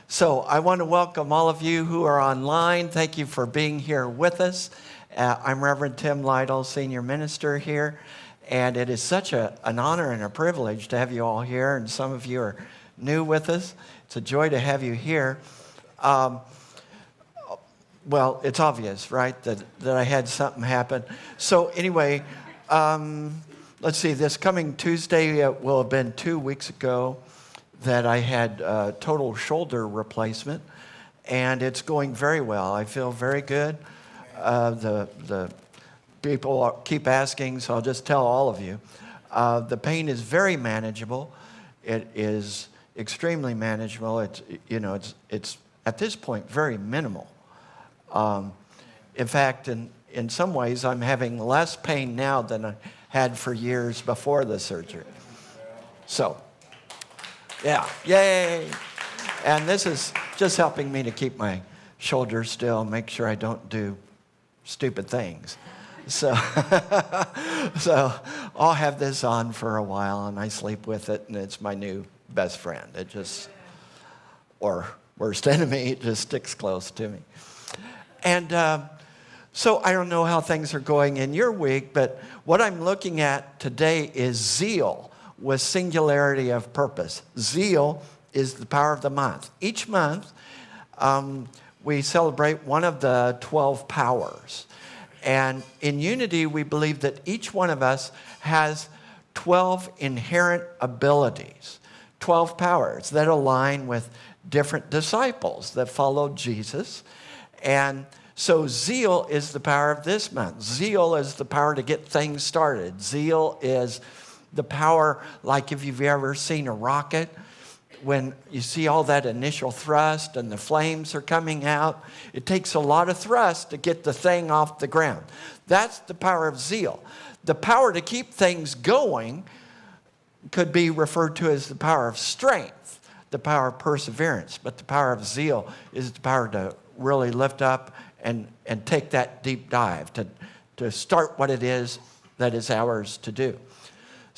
So I want to welcome all of you who are online. Thank you for being here with us. I'm Reverend Tim Lytle, Senior Minister here, and it is such an honor and a privilege to have you all here, and some of you are new with us. It's a joy to have you here. Well, it's obvious, right, that I had something happen. So anyway, let's see, this coming Tuesday will have been 2 weeks ago that I had total shoulder replacement, and it's going very well. I feel very good. The people keep asking, so I'll just tell all of you. The pain is very manageable. It is extremely manageable. It's at this point very minimal. In fact, in some ways, I'm having less pain now than I had for years before the surgery. So, yeah, yay! And this is just helping me to keep my shoulders still, make sure I don't do stupid things. So I'll have this on for a while, and I sleep with it, and it's my new best friend. It just, or worst enemy, it just sticks close to me. And so I don't know how things are going in your week, but what I'm looking at today is Zeal with Singularity of Purpose. Zeal is the power of the month. Each month, we celebrate one of the 12 powers. And in unity, we believe that each one of us has 12 inherent abilities, 12 powers that align with different disciples that followed Jesus. And so zeal is the power of this month. Zeal is the power to get things started. Zeal is the power, like if you've ever seen a rocket, when you see all that initial thrust and the flames are coming out, it takes a lot of thrust to get the thing off the ground. That's the power of zeal. The power to keep things going could be referred to as the power of strength, the power of perseverance, but the power of zeal is the power to really lift up and take that deep dive, to start what it is that is ours to do.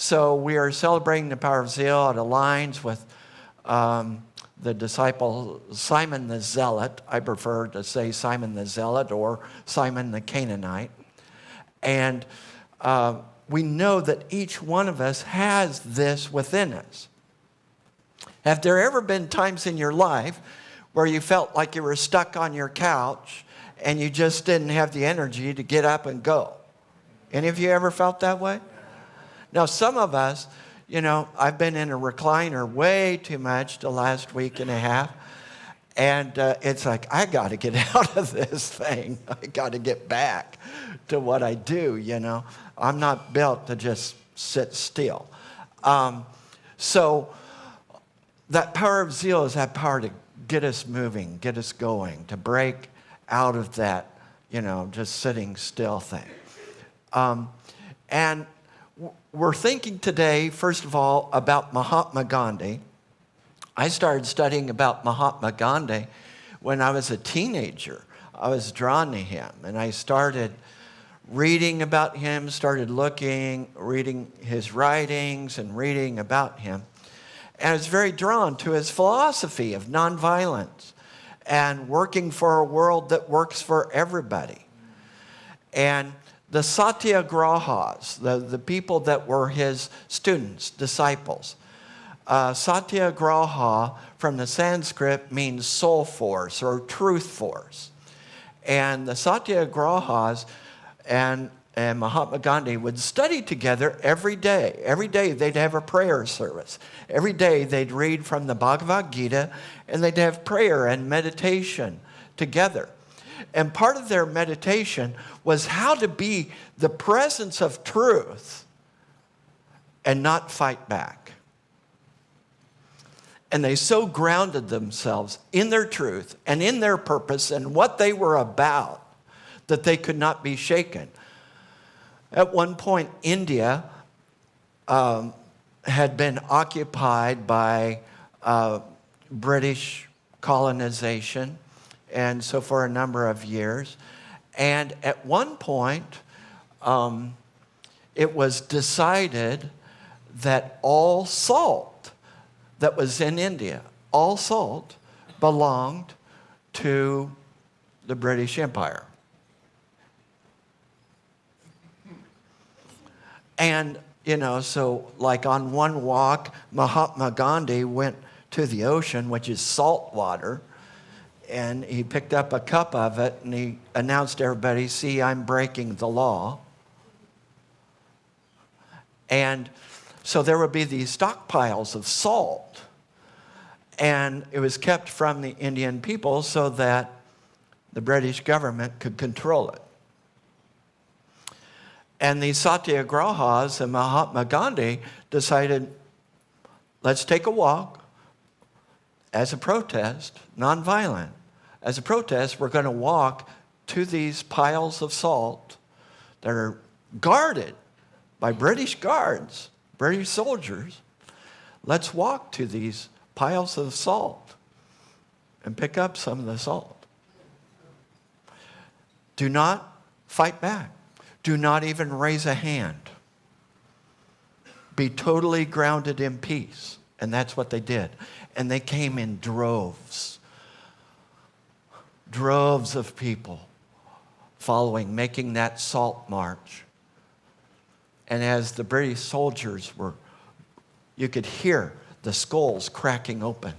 So we are celebrating the power of zeal. It aligns with the disciple Simon the Zealot. I prefer to say Simon the Zealot or Simon the Canaanite. And we know that each one of us has this within us. Have there ever been times in your life where you felt like you were stuck on your couch and you just didn't have the energy to get up and go? Any of you ever felt that way? Now, some of us, I've been in a recliner way too much the last week and a half, and it's like, I got to get out of this thing. I got to get back to what I do, I'm not built to just sit still. So that power of zeal is that power to get us moving, get us going, to break out of that, just sitting still thing. And we're thinking today, first of all, about Mahatma Gandhi. I started studying about Mahatma Gandhi when I was a teenager. I was drawn to him, and I started reading about him, started reading his writings and reading about him. And I was very drawn to his philosophy of nonviolence and working for a world that works for everybody. And the satyagrahas, the people that were his students, disciples. Satyagraha from the Sanskrit means soul force or truth force. And the satyagrahas and Mahatma Gandhi would study together every day. Every day they'd have a prayer service. Every day they'd read from the Bhagavad Gita, and they'd have prayer and meditation together. And part of their meditation was how to be the presence of truth and not fight back. And they so grounded themselves in their truth and in their purpose and what they were about that they could not be shaken. At one point, India had been occupied by British colonization, and so for a number of years. And at one point, it was decided that all salt that was in India, all salt, belonged to the British Empire. And, so like on one walk, Mahatma Gandhi went to the ocean, which is salt water, and he picked up a cup of it and he announced to everybody, see, I'm breaking the law. And so there would be these stockpiles of salt, and it was kept from the Indian people so that the British government could control it. And the satyagrahas and Mahatma Gandhi decided, let's take a walk as a protest, nonviolent. As a protest, we're going to walk to these piles of salt that are guarded by British guards, British soldiers. Let's walk to these piles of salt and pick up some of the salt. Do not fight back. Do not even raise a hand. Be totally grounded in peace. And that's what they did. And they came in droves. Droves of people following, making that salt march. And as the British soldiers were, you could hear the skulls cracking open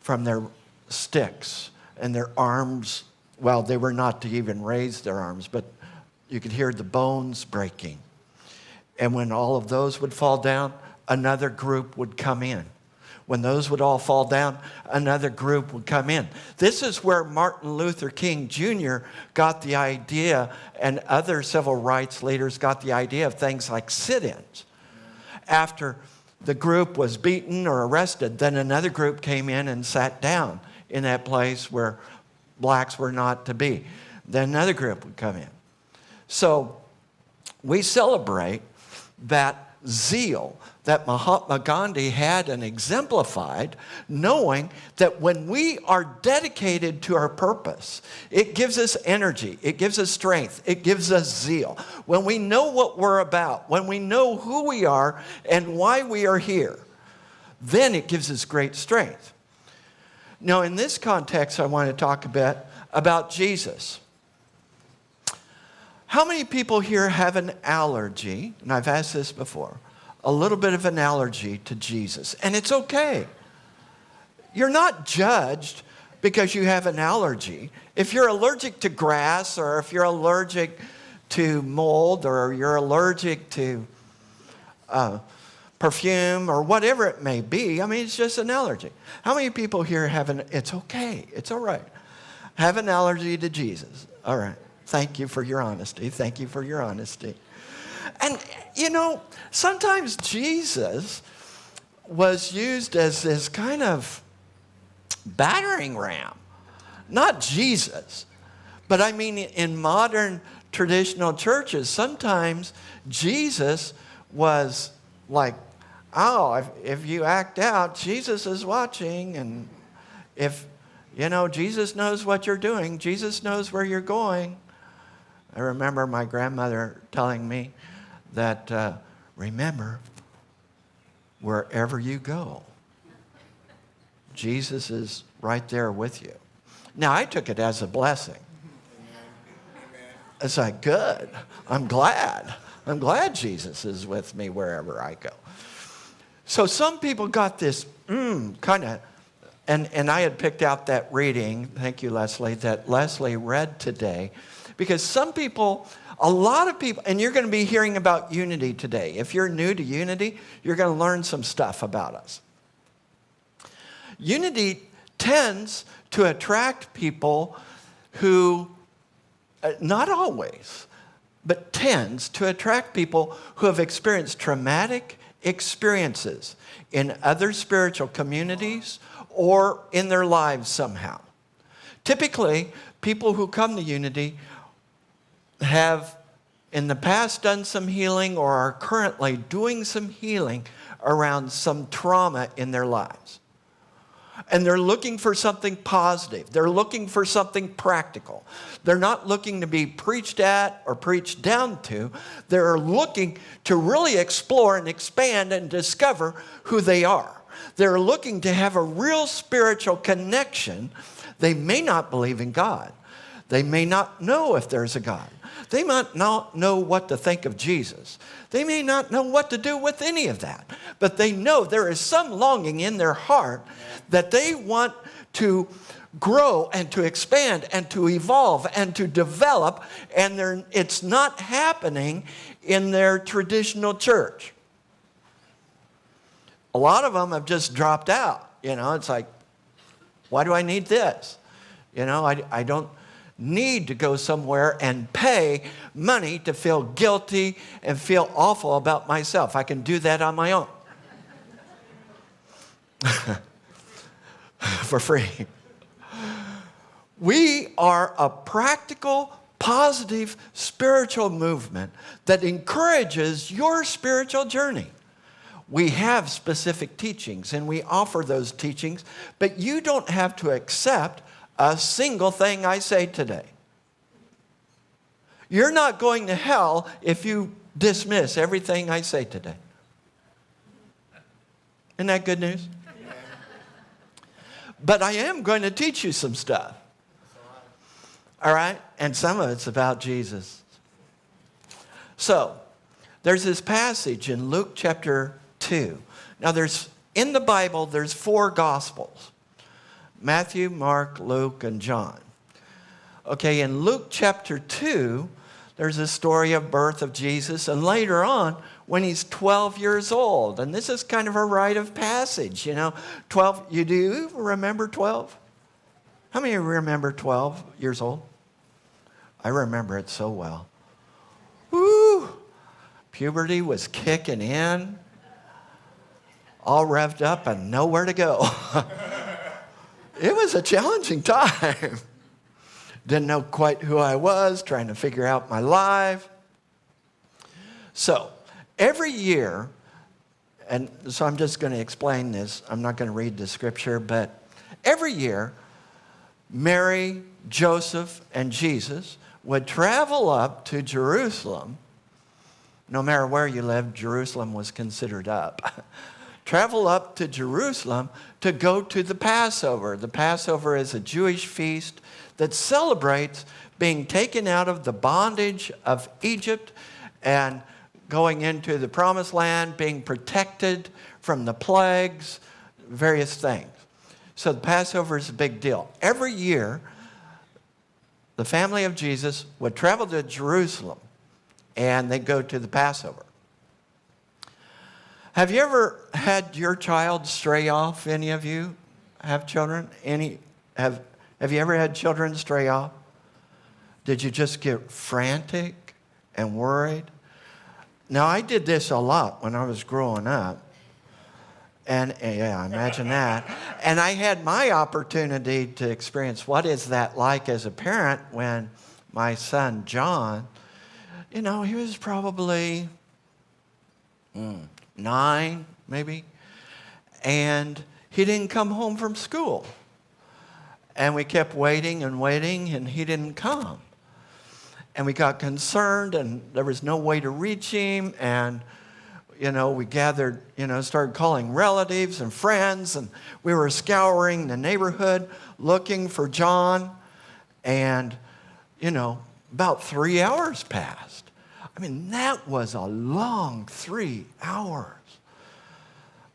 from their sticks and their arms. Well, they were not to even raise their arms, but you could hear the bones breaking. And when all of those would fall down, another group would come in. When those would all fall down, another group would come in. This is where Martin Luther King Jr. got the idea, and other civil rights leaders got the idea of things like sit-ins. After the group was beaten or arrested, then another group came in and sat down in that place where blacks were not to be. Then another group would come in. So we celebrate that zeal that Mahatma Gandhi had and exemplified, knowing that when we are dedicated to our purpose, it gives us energy, it gives us strength, it gives us zeal. When we know what we're about, when we know who we are and why we are here, then it gives us great strength. Now, in this context, I want to talk a bit about Jesus. How many people here have an allergy? And I've asked this before. A little bit of an allergy to Jesus. And it's okay. You're not judged because you have an allergy. If you're allergic to grass, or if you're allergic to mold, or you're allergic to perfume, or whatever it may be, I mean, it's just an allergy. How many people here have it's okay, it's all right, have an allergy to Jesus? All right. Thank you for your honesty. Thank you for your honesty. And, sometimes Jesus was used as this kind of battering ram. Not Jesus, but I mean in modern traditional churches, sometimes Jesus was like, oh, if you act out, Jesus is watching. And if, Jesus knows what you're doing, Jesus knows where you're going. I remember my grandmother telling me that, remember, wherever you go, Jesus is right there with you. Now, I took it as a blessing. It's like, good. I'm glad. I'm glad Jesus is with me wherever I go. So some people got this kind of, and I had picked out that reading, thank you, Leslie, that Leslie read today, because some people, a lot of people, and you're going to be hearing about unity today. If you're new to unity, you're going to learn some stuff about us. Unity tends to attract people who, not always, but tends to attract people who have experienced traumatic experiences in other spiritual communities or in their lives somehow. Typically, people who come to unity have in the past done some healing or are currently doing some healing around some trauma in their lives. And they're looking for something positive. They're looking for something practical. They're not looking to be preached at or preached down to. They're looking to really explore and expand and discover who they are. They're looking to have a real spiritual connection. They may not believe in God. They may not know if there's a God. They might not know what to think of Jesus. They may not know what to do with any of that. But they know there is some longing in their heart that they want to grow and to expand and to evolve and to develop. And it's not happening in their traditional church. A lot of them have just dropped out. It's like, why do I need this? I don't need to go somewhere and pay money to feel guilty and feel awful about myself. I can do that on my own. For free. We are a practical, positive, spiritual movement that encourages your spiritual journey. We have specific teachings, and we offer those teachings, but you don't have to accept a single thing I say today. You're not going to hell if you dismiss everything I say today. Isn't that good news? But I am going to teach you some stuff. All right? And some of it's about Jesus. So, there's this passage in Luke chapter 2. Now, in the Bible, there's 4 Gospels. Matthew, Mark, Luke, and John. Okay, in Luke chapter 2, there's a story of birth of Jesus, and later on, when he's 12 years old. And this is kind of a rite of passage, 12, you do remember 12? How many of you remember 12 years old? I remember it so well. Woo! Puberty was kicking in, all revved up and nowhere to go. It was a challenging time. Didn't know quite who I was, trying to figure out my life. So, every year, and so I'm just going to explain this. I'm not going to read the scripture, but every year, Mary, Joseph, and Jesus would travel up to Jerusalem. No matter where you lived, Jerusalem was considered up. Travel up to Jerusalem to go to the Passover. The Passover is a Jewish feast that celebrates being taken out of the bondage of Egypt and going into the promised land, being protected from the plagues, various things. So the Passover is a big deal. Every year, the family of Jesus would travel to Jerusalem and they'd go to the Passover. Have you ever had your child stray off? Any of you have children? Have you ever had children stray off? Did you just get frantic and worried? Now, I did this a lot when I was growing up. And yeah, imagine that. And I had my opportunity to experience what is that like as a parent when my son, John, he was probably 9, maybe. And he didn't come home from school. And we kept waiting, and he didn't come. And we got concerned, and there was no way to reach him. And, we gathered, started calling relatives and friends. And we were scouring the neighborhood looking for John. And, about 3 hours passed. I mean, that was a long 3 hours.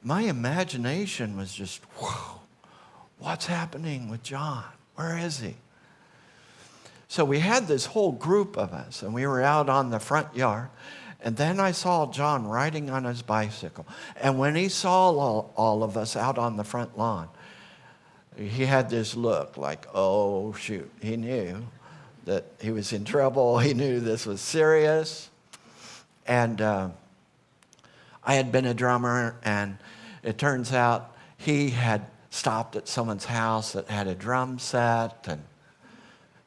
My imagination was just, whoa, what's happening with John? Where is he? So we had this whole group of us, and we were out on the front yard. And then I saw John riding on his bicycle. And when he saw all of us out on the front lawn, he had this look like, oh, shoot. He knew that he was in trouble. He knew this was serious. And I had been a drummer, and it turns out he had stopped at someone's house that had a drum set. And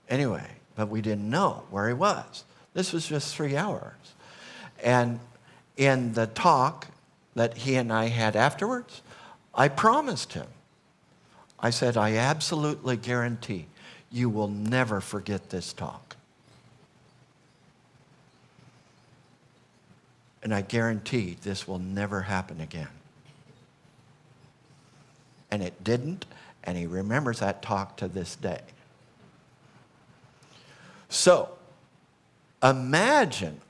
anyway, but we didn't know where he was. This was just 3 hours. And in the talk that he and I had afterwards, I promised him. I said, I absolutely guarantee you will never forget this talk. And I guarantee this will never happen again. and it didn't, and he remembers that talk to this day. So, imagine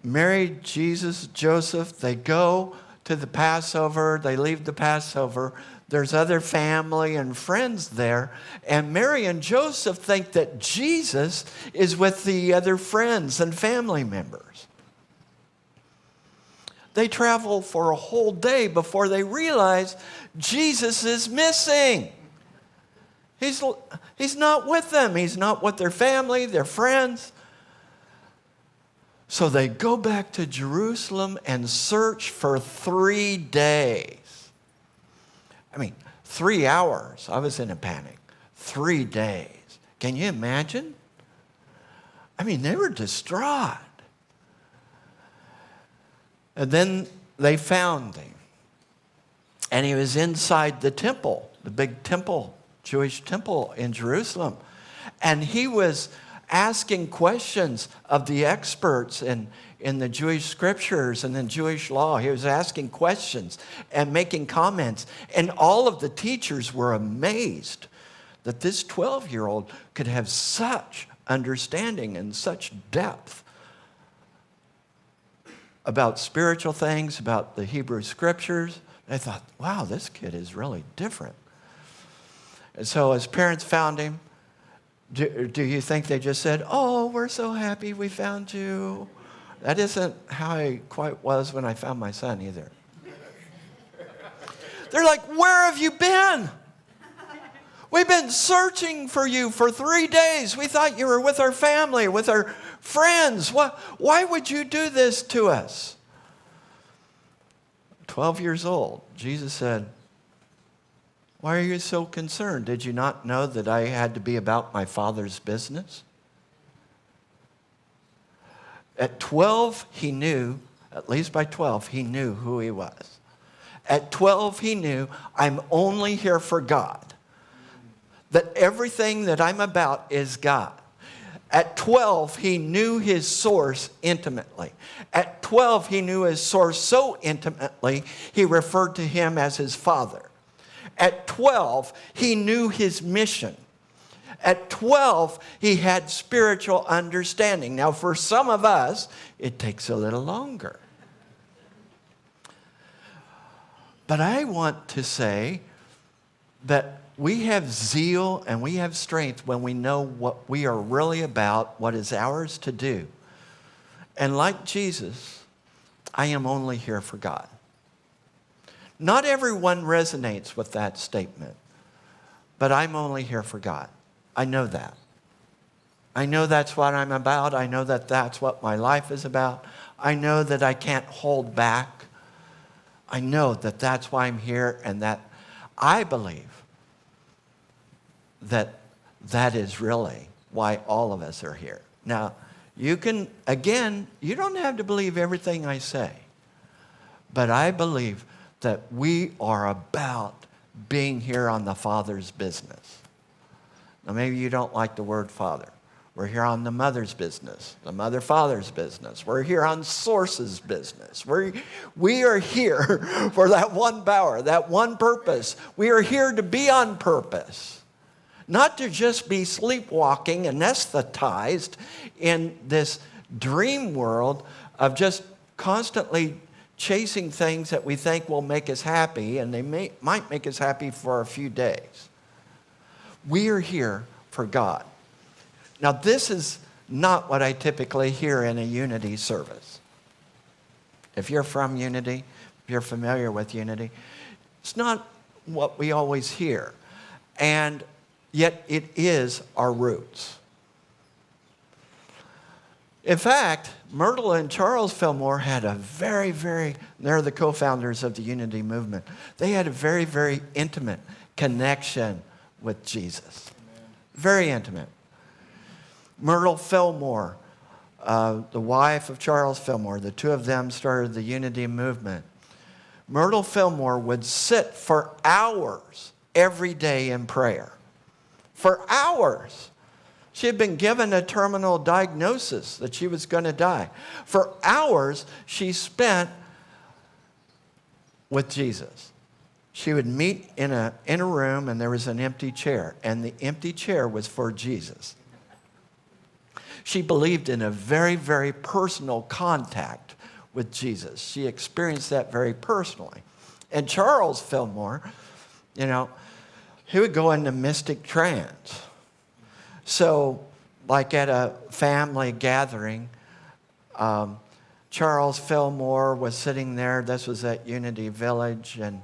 Mary, Jesus, Joseph, they go to the Passover, they leave the Passover, there's other family and friends there, and Mary and Joseph think that Jesus is with the other friends and family members. They travel for a whole day before they realize Jesus is missing. He's not with them. He's not with their family, their friends. So they go back to Jerusalem and search for 3 days. 3 hours. I was in a panic. 3 days. Can you imagine? They were distraught. And then they found him. And he was inside the temple, the big temple, Jewish temple in Jerusalem. And he was asking questions of the experts in the Jewish scriptures and in Jewish law. He was asking questions and making comments. And all of the teachers were amazed that this 12-year-old could have such understanding and such depth about spiritual things, about the Hebrew scriptures. They thought, wow, this kid is really different. And so his parents found him. Do you think they just said, oh, we're so happy we found you? That isn't how I quite was when I found my son either. They're like, where have you been? We've been searching for you for 3 days. We thought you were with our family, with our friends. Why would you do this to us? 12 years old, Jesus said, why are you so concerned? Did you not know that I had to be about my Father's business? At 12, he knew, at least by 12, he knew who he was. At 12, he knew, I'm only here for God. That everything that I'm about is God. At 12, he knew his source intimately. At 12, he knew his source so intimately, he referred to him as his Father. At 12, he knew his mission. At 12, he had spiritual understanding. Now, for some of us, it takes a little longer. But I want to say that we have zeal and we have strength when we know what we are really about, what is ours to do. And like Jesus, I am only here for God. Not everyone resonates with that statement, but I'm only here for God. I know that. I know that's what I'm about. I know that that's what my life is about. I know that I can't hold back. I know that that's why I'm here, and that I believe that that is really why all of us are here. Now, you can, again, you don't have to believe everything I say, but I believe that we are about being here on the Father's business. Now, maybe you don't like the word Father. We're here on the mother's business, the mother-father's business. We're here on source's business. We are here for that one power, that one purpose. We are here to be on purpose, not to just be sleepwalking, anesthetized in this dream world of just constantly chasing things that we think will make us happy, and they might make us happy for a few days. We are here for God. Now, this is not what I typically hear in a Unity service. If you're from Unity, if you're familiar with Unity, it's not what we always hear. And yet it is our roots. In fact, Myrtle and Charles Fillmore had a they're the co-founders of the Unity movement. They had a very, very intimate connection with Jesus. Amen. Very intimate. Myrtle Fillmore, the wife of Charles Fillmore, the two of them started the Unity movement. Myrtle Fillmore would sit for hours every day in prayer. For hours. She had been given a terminal diagnosis that she was going to die. For hours, she spent with Jesus. she would meet in a room, and there was an empty chair, and the empty chair was for Jesus. She believed in a very, very personal contact with Jesus. She experienced that very personally. And Charles Fillmore, you know, he would go into mystic trance. So, like at a family gathering, Charles Fillmore was sitting there. This was at Unity Village, and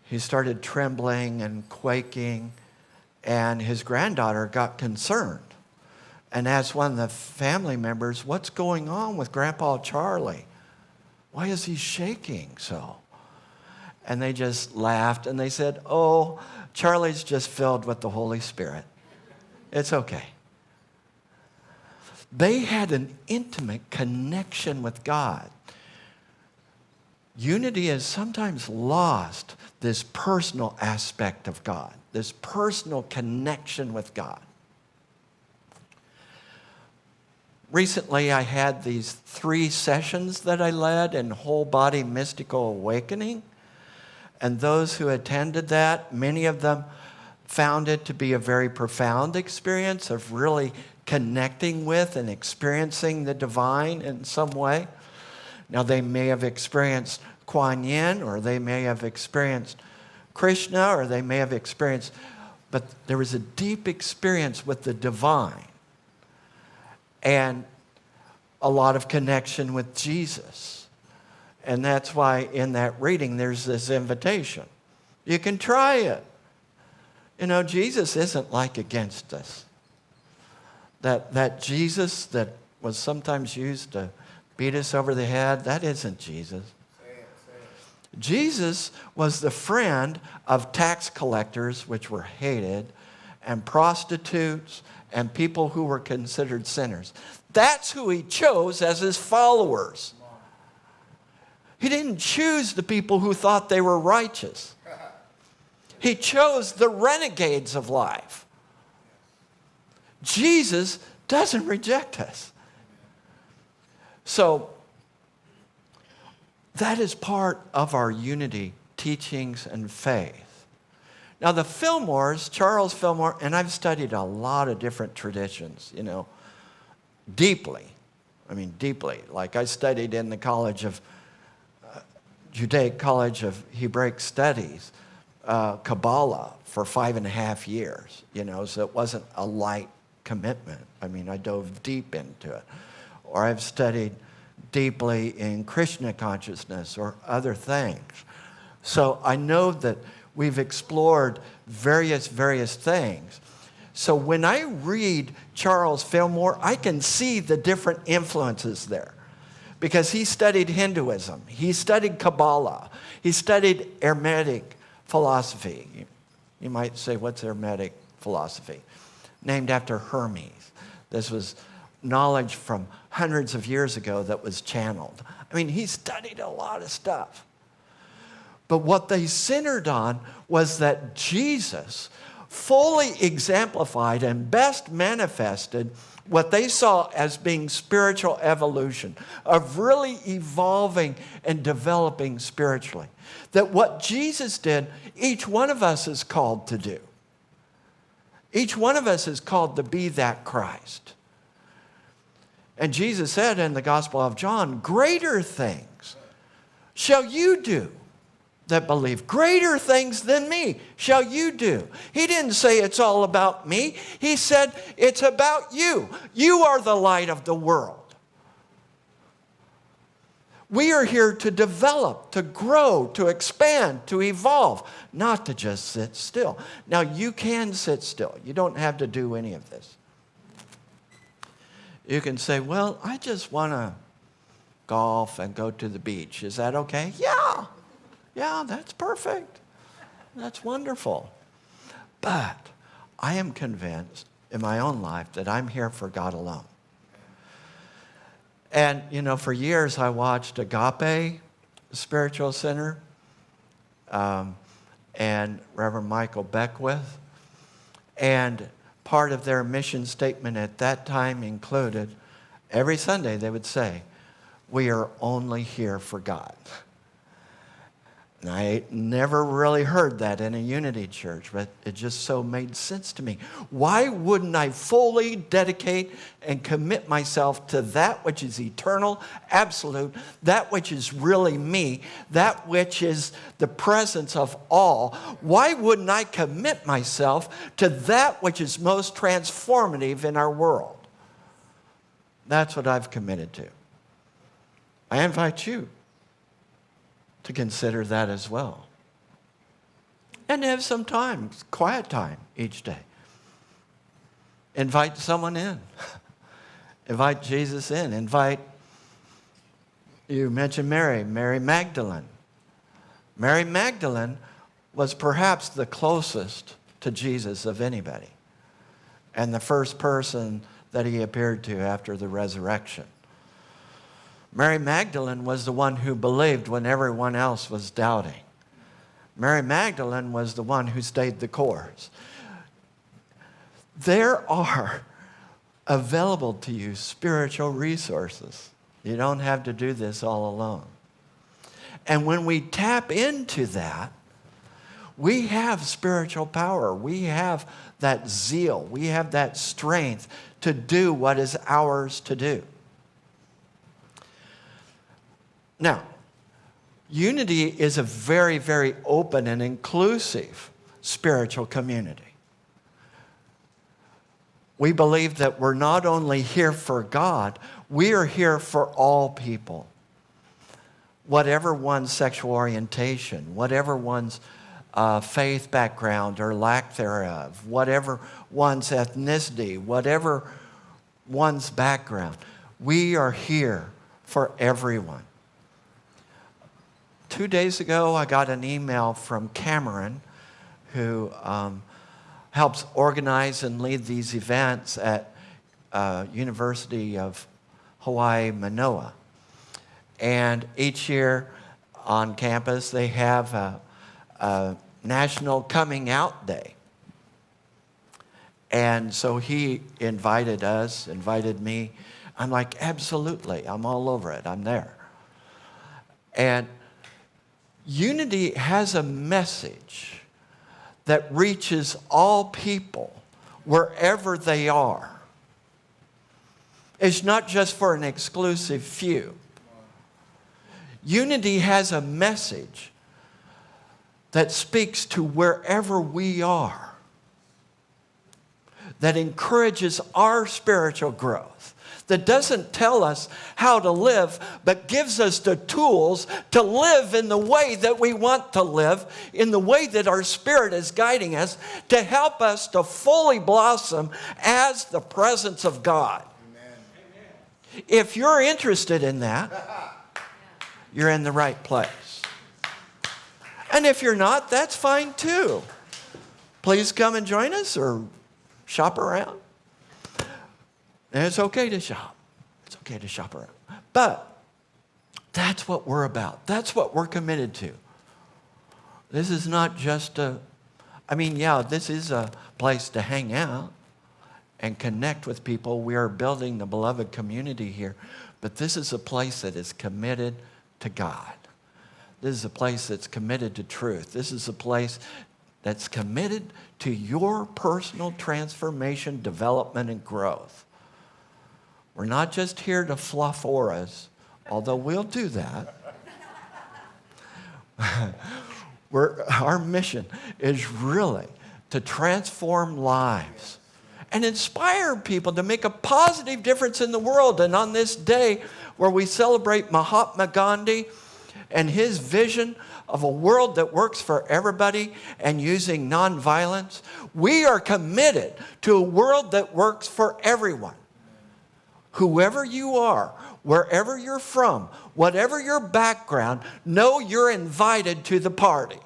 he started trembling and quaking, and his granddaughter got concerned and asked one of the family members, "What's going on with Grandpa Charlie? Why is he shaking so?" And they just laughed, and they said, "Oh, Charlie's just filled with the Holy Spirit. It's okay." They had an intimate connection with God. Unity has sometimes lost this personal aspect of God, this personal connection with God. Recently, I had these 3 sessions that I led in Whole Body Mystical Awakening. And those who attended that, many of them found it to be a very profound experience of really connecting with and experiencing the divine in some way. Now, they may have experienced Kuan Yin, or they may have experienced Krishna, or they may have experienced, but there was a deep experience with the divine and a lot of connection with Jesus. And that's why in that reading there's this invitation. You can try it. You know, Jesus isn't like against us. That Jesus that was sometimes used to beat us over the head, that isn't Jesus. Jesus was the friend of tax collectors, which were hated, and prostitutes, and people who were considered sinners. That's who he chose as his followers. He didn't choose the people who thought they were righteous. He chose the renegades of life. Jesus doesn't reject us. So, that is part of our unity teachings and faith. Now, the Fillmores, Charles Fillmore, and I've studied a lot of different traditions, you know, deeply. I mean, deeply. Like I studied in the Judaic College of Hebraic Studies, Kabbalah for 5.5 years, you know, so it wasn't a light commitment. I mean, I dove deep into it. Or I've studied deeply in Krishna consciousness or other things. So I know that we've explored various things. So when I read Charles Fillmore, I can see the different influences there. Because he studied Hinduism, he studied Kabbalah, he studied Hermetic philosophy. You might say, what's Hermetic philosophy? Named after Hermes. This was knowledge from hundreds of years ago that was channeled. I mean, he studied a lot of stuff. But what they centered on was that Jesus fully exemplified and best manifested what they saw as being spiritual evolution, of really evolving and developing spiritually. That what Jesus did, each one of us is called to do. Each one of us is called to be that Christ. And Jesus said in the Gospel of John, "Greater things shall you do that believe. Greater things than me shall you do." He didn't say it's all about me. He said it's about you. You are the light of the world. We are here to develop, to grow, to expand, to evolve, not to just sit still. Now, you can sit still. You don't have to do any of this. You can say, "Well, I just want to golf and go to the beach. Is that okay?" Yeah, that's perfect. That's wonderful. But I am convinced in my own life that I'm here for God alone. And, you know, for years I watched Agape Spiritual Center and Reverend Michael Beckwith. And part of their mission statement at that time included, every Sunday they would say, "We are only here for God." And I never really heard that in a unity church, but it just so made sense to me. Why wouldn't I fully dedicate and commit myself to that which is eternal, absolute, that which is really me, that which is the presence of all? Why wouldn't I commit myself to that which is most transformative in our world? That's what I've committed to. I invite you to consider that as well. And have some time, quiet time each day. Invite someone in. Invite Jesus in. You mentioned Mary Magdalene. Mary Magdalene was perhaps the closest to Jesus of anybody, and the first person that he appeared to after the resurrection. Mary Magdalene was the one who believed when everyone else was doubting. Mary Magdalene was the one who stayed the course. There are available to you spiritual resources. You don't have to do this all alone. And when we tap into that, we have spiritual power. We have that zeal. We have that strength to do what is ours to do. Now, unity is a very, very open and inclusive spiritual community. We believe that we're not only here for God, we are here for all people. Whatever one's sexual orientation, whatever one's faith background or lack thereof, whatever one's ethnicity, whatever one's background, we are here for everyone. 2 days ago, I got an email from Cameron, who helps organize and lead these events at University of Hawaii, Manoa. And each year on campus, they have a National Coming Out Day. And so he invited me. I'm like, absolutely, I'm all over it, I'm there. And unity has a message that reaches all people wherever they are. It's not just for an exclusive few. Unity has a message that speaks to wherever we are, that encourages our spiritual growth, that doesn't tell us how to live, but gives us the tools to live in the way that we want to live, in the way that our Spirit is guiding us, to help us to fully blossom as the presence of God. Amen. If you're interested in that, you're in the right place. And if you're not, that's fine too. Please come and join us or shop around. And it's okay to shop. It's okay to shop around. But that's what we're about. That's what we're committed to. This is not just this is a place to hang out and connect with people. We are building the beloved community here. But this is a place that is committed to God. This is a place that's committed to truth. This is a place that's committed to your personal transformation, development, and growth. We're not just here to fluff auras, although we'll do that. Our mission is really to transform lives and inspire people to make a positive difference in the world. And on this day where we celebrate Mahatma Gandhi and his vision of a world that works for everybody and using nonviolence, we are committed to a world that works for everyone. Whoever you are, wherever you're from, whatever your background, know you're invited to the party.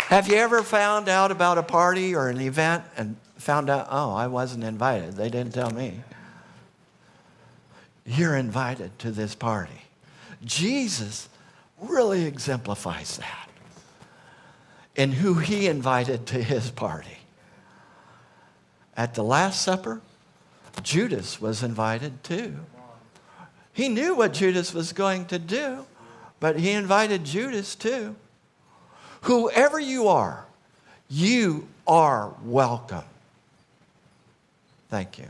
Have you ever found out about a party or an event and found out, oh, I wasn't invited. They didn't tell me. You're invited to this party. Jesus really exemplifies that in who he invited to his party. At the Last Supper, Judas was invited too. He knew what Judas was going to do, but he invited Judas too. Whoever you are welcome. Thank you.